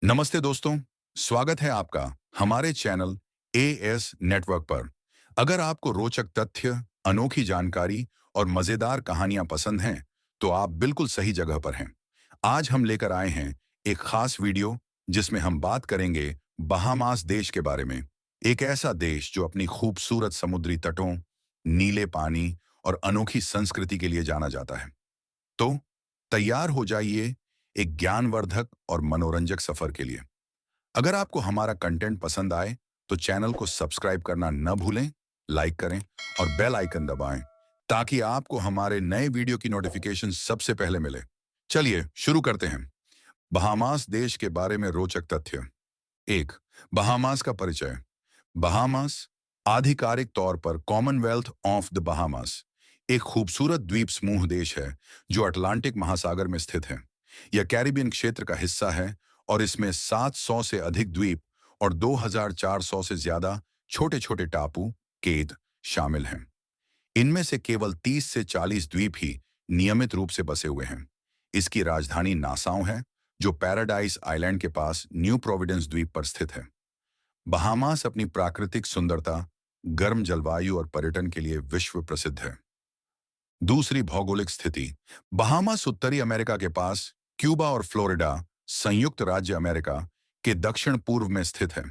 नमस्ते दोस्तों, स्वागत है आपका हमारे चैनल एएस नेटवर्क पर। अगर आपको रोचक तथ्य, अनोखी जानकारी और मजेदार कहानियां पसंद हैं, तो आप बिल्कुल सही जगह पर हैं। आज हम लेकर आए हैं एक खास वीडियो जिसमें हम बात करेंगे बहामास देश के बारे में। एक ऐसा देश जो अपनी खूबसूरत समुद्री तटों, नीले पानी और अनोखी संस्कृति के लिए जाना जाता है। तो तैयार हो जाइए एक ज्ञानवर्धक और मनोरंजक सफर के लिए। अगर आपको हमारा कंटेंट पसंद आए तो चैनल को सब्सक्राइब करना न भूलें, लाइक करें और बेल आइकन दबाएं ताकि आपको हमारे नए वीडियो की नोटिफिकेशन सबसे पहले मिले। चलिए शुरू करते हैं। बहामास देश के बारे में रोचक तथ्य। एक, बहामास का परिचय। बहामास आधिकारिक तौर पर कॉमनवेल्थ ऑफ द बहामास एक खूबसूरत द्वीप समूह देश है जो अटलांटिक महासागर में स्थित है। यह कैरिबियन क्षेत्र का हिस्सा है और इसमें 700 से अधिक द्वीप और 2400 से ज्यादा छोटे छोटे टापू केद शामिल हैं। इनमें से केवल 30 से 40 द्वीप ही नियमित रूप से बसे हुए हैं। इसकी राजधानी नासाउ है जो पैराडाइस आइलैंड के पास न्यू प्रोविडेंस द्वीप पर स्थित है। बहामास अपनी प्राकृतिक सुंदरता, गर्म जलवायु और पर्यटन के लिए विश्व प्रसिद्ध है। दूसरी, भौगोलिक स्थिति। बहामास उत्तरी अमेरिका के पास क्यूबा और फ्लोरिडा संयुक्त राज्य अमेरिका के दक्षिण पूर्व में स्थित है।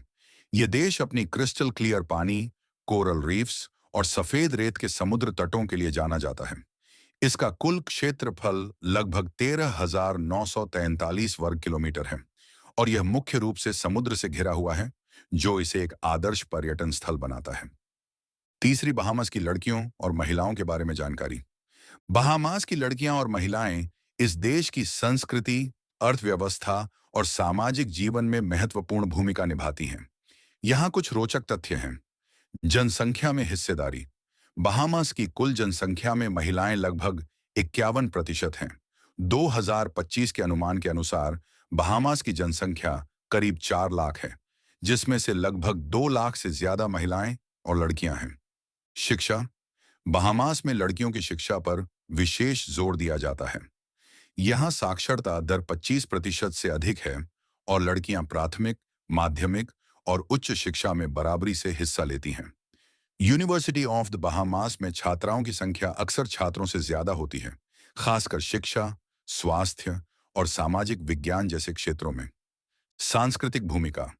यह देश अपनी क्रिस्टल क्लियर पानी, कोरल रीफ्स और सफेद रेत के समुद्र तटों के लिए जाना जाता है। इसका कुल क्षेत्रफल लगभग 13,943 वर्ग किलोमीटर है और यह मुख्य रूप से समुद्र से घिरा हुआ है, जो इसे एक आदर्श पर्यटन स्थल बनाता है। तीसरी, बहामास की लड़कियों और महिलाओं के बारे में जानकारी। बहामास की लड़कियां और महिलाएं इस देश की संस्कृति, अर्थव्यवस्था और सामाजिक जीवन में महत्वपूर्ण भूमिका निभाती हैं। यहाँ कुछ रोचक तथ्य हैं। जनसंख्या में हिस्सेदारी। बहामास की कुल जनसंख्या में महिलाएं लगभग 51% हैं। 2025 के अनुमान के अनुसार बहामास की जनसंख्या करीब 4 लाख है, जिसमें से लगभग 2 लाख से ज्यादा महिलाएं और लड़कियां हैं। शिक्षा। बहामास में लड़कियों की शिक्षा पर विशेष जोर दिया जाता है। यहाँ साक्षरता दर 25% से अधिक है और लड़कियां प्राथमिक, माध्यमिक और उच्च शिक्षा में बराबरी से हिस्सा लेती हैं। यूनिवर्सिटी ऑफ द बहामास में छात्राओं की संख्या अक्सर छात्रों से ज्यादा होती है, खासकर शिक्षा, स्वास्थ्य और सामाजिक विज्ञान जैसे क्षेत्रों में। सांस्कृतिक भूमिका।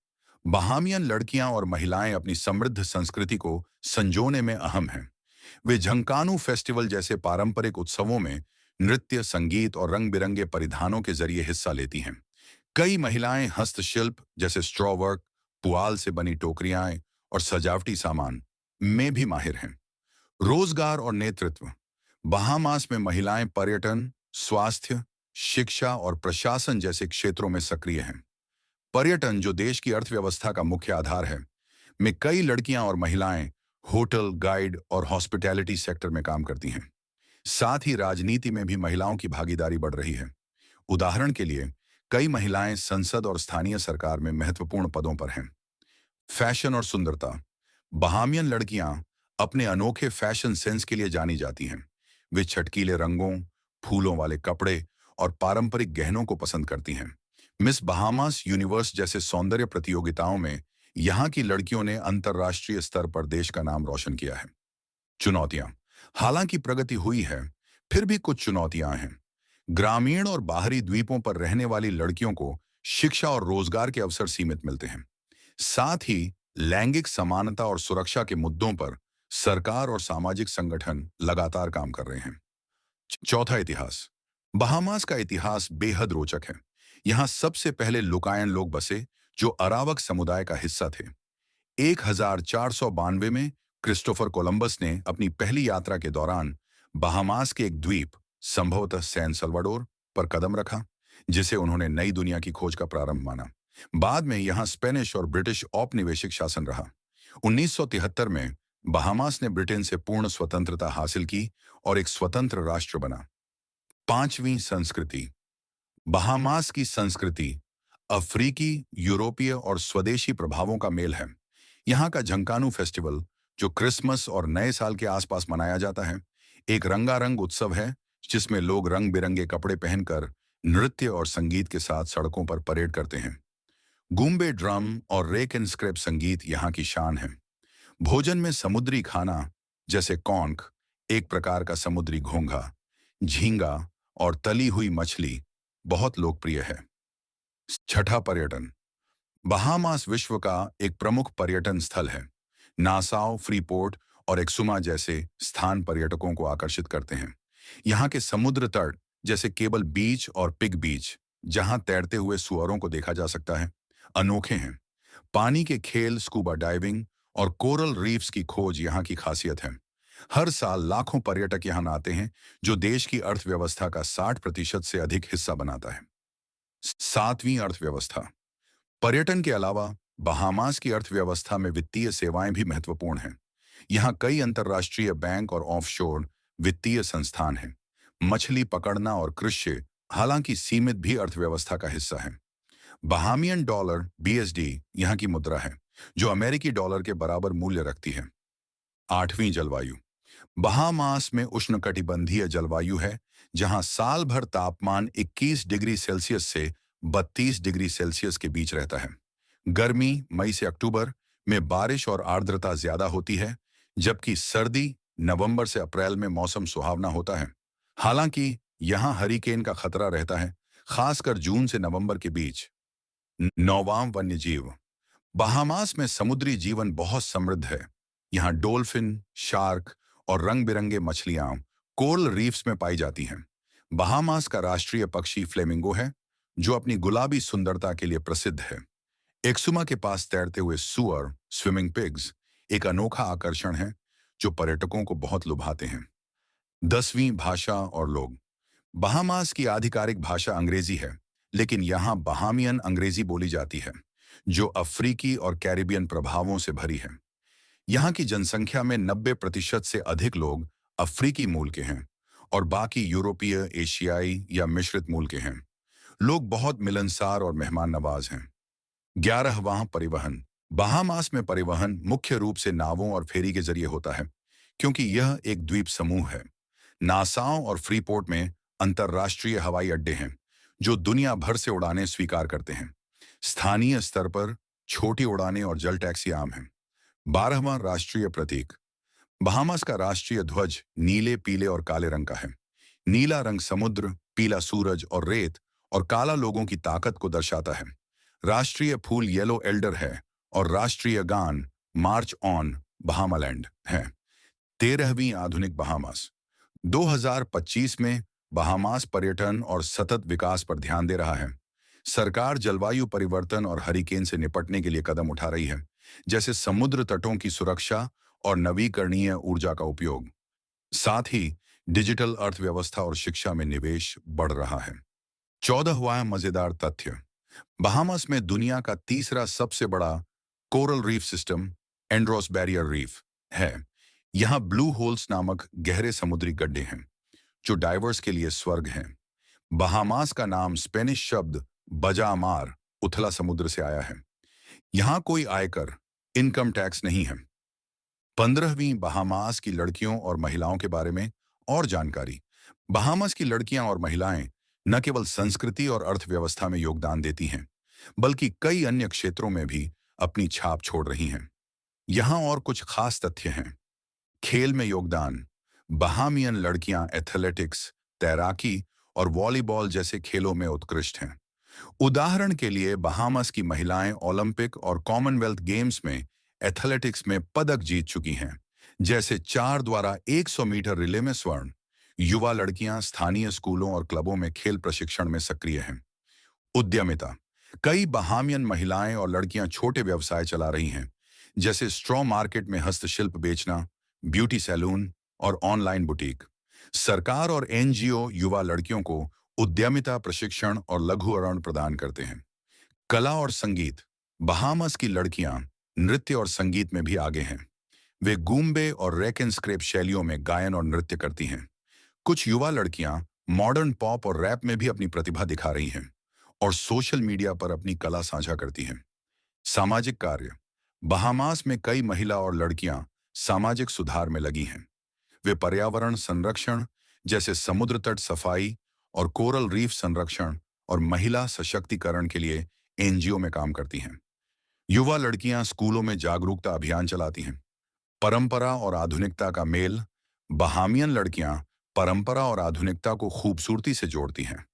बहामियन लड़कियां और महिलाएं अपनी समृद्ध संस्कृति को संजोने में अहम हैं। वे झंकानू फेस्टिवल जैसे पारंपरिक उत्सवों में नृत्य, संगीत और रंग बिरंगे परिधानों के जरिए हिस्सा लेती हैं। कई महिलाएं हस्तशिल्प जैसे स्ट्रॉ वर्क, पुआल से बनी टोकरियां और सजावटी सामान में भी माहिर हैं। रोजगार और नेतृत्व। बहामास में महिलाएं पर्यटन, स्वास्थ्य, शिक्षा और प्रशासन जैसे क्षेत्रों में सक्रिय हैं। पर्यटन, जो देश की अर्थव्यवस्था का मुख्य आधार है, में कई लड़कियां और महिलाएं होटल, गाइड और हॉस्पिटैलिटी सेक्टर में काम करती हैं। साथ ही राजनीति में भी महिलाओं की भागीदारी बढ़ रही है। उदाहरण के लिए, कई महिलाएं संसद और स्थानीय सरकार में महत्वपूर्ण पदों पर हैं। फैशन और सुंदरता। बहामियन लड़कियां अपने अनोखे फैशन सेंस के लिए जानी जाती हैं। वे चटकीले रंगों, फूलों वाले कपड़े और पारंपरिक गहनों को पसंद करती हैं। मिस बहामास यूनिवर्स जैसे सौंदर्य प्रतियोगिताओं में यहाँ की लड़कियों ने अंतर्राष्ट्रीय स्तर पर देश का नाम रोशन किया है। चुनौतियां। हालांकि प्रगति हुई है, फिर भी कुछ चुनौतियां हैं। ग्रामीण और बाहरी द्वीपों पर रहने वाली लड़कियों को शिक्षा और रोजगार के अवसर सीमित मिलते हैं। साथ ही लैंगिक समानता और सुरक्षा के मुद्दों पर सरकार और सामाजिक संगठन लगातार काम कर रहे हैं। चौथा, इतिहास। बहामास का इतिहास बेहद रोचक है। यहाँ सबसे पहले लुकायन लोग बसे जो अरावक समुदाय का हिस्सा थे। 1492 में क्रिस्टोफर कोलंबस ने अपनी पहली यात्रा के दौरान बहामास के एक द्वीप, संभवतः सैन सल्वाडोर, पर कदम रखा, जिसे उन्होंने नई दुनिया की खोज का प्रारंभ माना। बाद में यहाँ स्पेनिश और ब्रिटिश औपनिवेशिक शासन रहा। 1973 में बहामास ने ब्रिटेन से पूर्ण स्वतंत्रता हासिल की और एक स्वतंत्र राष्ट्र बना। पांचवीं, संस्कृति। बहामास की संस्कृति अफ्रीकी, यूरोपीय और स्वदेशी प्रभावों का मेल है। यहाँ का झंकानू फेस्टिवल, जो क्रिसमस और नए साल के आसपास मनाया जाता है, एक रंगारंग उत्सव है जिसमें लोग रंग बिरंगे कपड़े पहनकर नृत्य और संगीत के साथ सड़कों पर परेड करते हैं। गूम्बे ड्रम और रेक एंड स्क्रैप संगीत यहाँ की शान है। भोजन में समुद्री खाना जैसे कॉन्क, एक प्रकार का समुद्री घोंघा, झींगा और तली हुई मछली बहुत लोकप्रिय है। छठा, पर्यटन। बहामास विश्व का एक प्रमुख पर्यटन स्थल है। नासाउ, फ्रीपोर्ट और एक्सुमा जैसे स्थान पर्यटकों को आकर्षित करते हैं। यहाँ के समुद्र तट जैसे केबल बीच और पिग बीच, जहाँ तैरते हुए सुअरों को देखा जा सकता है, अनोखे हैं। पानी के खेल, स्कूबा डाइविंग और कोरल रीफ्स की खोज यहाँ की खासियत है। हर साल लाखों पर्यटक यहाँ आते हैं, जो देश की अर्थव्यवस्था का 60% से अधिक हिस्सा बनाता है। सातवीं, अर्थव्यवस्था। पर्यटन के अलावा बहामास की अर्थव्यवस्था में वित्तीय सेवाएं भी महत्वपूर्ण हैं। यहाँ कई अंतर्राष्ट्रीय बैंक और ऑफशोर वित्तीय संस्थान हैं। मछली पकड़ना और कृषि हालांकि सीमित भी अर्थव्यवस्था का हिस्सा है। बहामियन डॉलर BSD यहाँ की मुद्रा है, जो अमेरिकी डॉलर के बराबर मूल्य रखती है। आठवीं, जलवायु। बहामास में उष्णकटिबंधीय जलवायु है, जहां साल भर तापमान 21 डिग्री सेल्सियस से 32 डिग्री सेल्सियस के बीच रहता है। गर्मी मई से अक्टूबर में बारिश और आर्द्रता ज्यादा होती है, जबकि सर्दी नवंबर से अप्रैल में मौसम सुहावना होता है। हालांकि यहाँ हरिकेन का खतरा रहता है, खासकर जून से नवंबर के बीच। नौवां, वन्यजीव। बहामास में समुद्री जीवन बहुत समृद्ध है। यहाँ डॉल्फिन, शार्क और रंग बिरंगे मछलियां कोरल रीफ्स में पाई जाती हैं। बहामास का राष्ट्रीय पक्षी फ्लेमिंगो है, जो अपनी गुलाबी सुंदरता के लिए प्रसिद्ध है। एक्सुमा के पास तैरते हुए सुअर, स्विमिंग पिग्स, एक अनोखा आकर्षण है, जो पर्यटकों को बहुत लुभाते हैं। 10वीं, भाषा और लोग। बहामास की आधिकारिक भाषा अंग्रेजी है, लेकिन यहाँ बहामियन अंग्रेजी बोली जाती है, जो अफ्रीकी और कैरिबियन प्रभावों से भरी है। यहाँ की जनसंख्या में 90% से अधिक लोग अफ्रीकी मूल के हैं और बाकी यूरोपीय, एशियाई या मिश्रित मूल के हैं। लोग बहुत मिलनसार और मेहमान नवाज हैं। 11वां, परिवहन। बहामास में परिवहन मुख्य रूप से नावों और फेरी के जरिए होता है, क्योंकि यह एक द्वीप समूह है। नासाओ और फ्रीपोर्ट में अंतर्राष्ट्रीय हवाई अड्डे हैं, जो दुनिया भर से उड़ानें स्वीकार करते हैं। स्थानीय स्तर पर छोटी उड़ानें और जल टैक्सी आम हैं। 12वां, राष्ट्रीय प्रतीक। बहामास का राष्ट्रीय ध्वज नीले, पीले और काले रंग का है। नीला रंग समुद्र, पीला सूरज और रेत, और काला लोगों की ताकत को दर्शाता है। राष्ट्रीय फूल येलो एल्डर है और राष्ट्रीय गान मार्च ऑन बहामालैंड है। 13वीं, आधुनिक बहामास। 2025 में बहामास पर्यटन और सतत विकास पर ध्यान दे रहा है। सरकार जलवायु परिवर्तन और हरिकेन से निपटने के लिए कदम उठा रही है, जैसे समुद्र तटों की सुरक्षा और नवीकरणीय ऊर्जा का उपयोग। साथ ही डिजिटल अर्थव्यवस्था और शिक्षा में निवेश बढ़ रहा है। 14वां, मजेदार तथ्य। बहामास में दुनिया का तीसरा सबसे बड़ा coral reef system Andros barrier reef है। यहाँ ब्लू होल्स नामक गहरे समुद्री गड्ढे हैं, जो डाइवर्स के लिए स्वर्ग हैं। बहामास का नाम स्पेनिश शब्द बजामार, उथला समुद्र से आया है। यहाँ कोई आयकर, इनकम टैक्स नहीं है। 15वीं, बहामास की लड़कियों और महिलाओं के बारे में और जानकारी। बहामास की लड़कियां और महिलाएं न केवल संस्कृति और अर्थव्यवस्था में योगदान देती हैं, बल्कि कई अन्य क्षेत्रों में भी अपनी छाप छोड़ रही हैं। यहाँ और कुछ खास तथ्य हैं। खेल में योगदान। बहामियन लड़कियां एथलेटिक्स, तैराकी और वॉलीबॉल जैसे खेलों में उत्कृष्ट हैं। उदाहरण के लिए बहामास की महिलाएं ओलंपिक और कॉमनवेल्थ गेम्स में एथलेटिक्स में पदक जीत चुकी हैं, जैसे 4 द्वारा 100 मीटर रिले में स्वर्ण। युवा लड़कियां स्थानीय स्कूलों और क्लबों में खेल प्रशिक्षण में सक्रिय हैं। उद्यमिता। कई बहामियन महिलाएं और लड़कियां छोटे व्यवसाय चला रही हैं, जैसे स्ट्रॉ मार्केट में हस्तशिल्प बेचना, ब्यूटी सैलून और ऑनलाइन बुटीक। सरकार और NGO युवा लड़कियों को उद्यमिता प्रशिक्षण और लघु ऋण प्रदान करते हैं। कला और संगीत। बहामास की लड़कियां नृत्य और संगीत में भी आगे हैं। वे गूम्बे और रैक एंड स्क्रैप शैलियों में गायन और नृत्य करती हैं। कुछ युवा लड़कियां मॉडर्न पॉप और रैप में भी अपनी प्रतिभा दिखा रही हैं और सोशल मीडिया पर अपनी कला साझा करती हैं। सामाजिक कार्य। बहामास में कई महिला और लड़कियां सामाजिक सुधार में लगी हैं। वे पर्यावरण संरक्षण जैसे समुद्र तट सफाई और कोरल रीफ संरक्षण और महिला सशक्तिकरण के लिए एनजीओ में काम करती हैं। युवा लड़कियां स्कूलों में जागरूकता अभियान चलाती हैं। परंपरा और आधुनिकता का मेल। बहामियन लड़कियां परंपरा और आधुनिकता को खूबसूरती से जोड़ती हैं।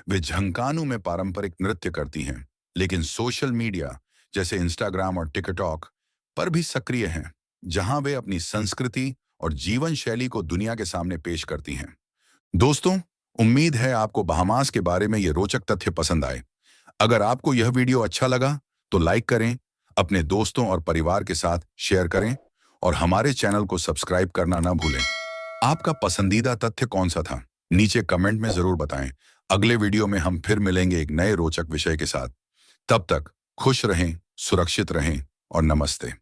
वे झंकानू में पारंपरिक नृत्य करती हैं, लेकिन सोशल मीडिया जैसे इंस्टाग्राम और टिकटॉक पर भी सक्रिय हैं, जहां वे अपनी संस्कृति और जीवन शैली को दुनिया के सामने पेश करती हैं। दोस्तों, उम्मीद है आपको बहामास के बारे में ये रोचक तथ्य पसंद आए। अगर आपको यह वीडियो अच्छा लगा तो लाइक करें, अपने दोस्तों और परिवार के साथ शेयर करें और हमारे चैनल को सब्सक्राइब करना ना भूलें। आपका पसंदीदा तथ्य कौन सा था? नीचे कमेंट में जरूर बताएं। अगले वीडियो में हम फिर मिलेंगे एक नए रोचक विषय के साथ। तब तक खुश रहें, सुरक्षित रहें और नमस्ते।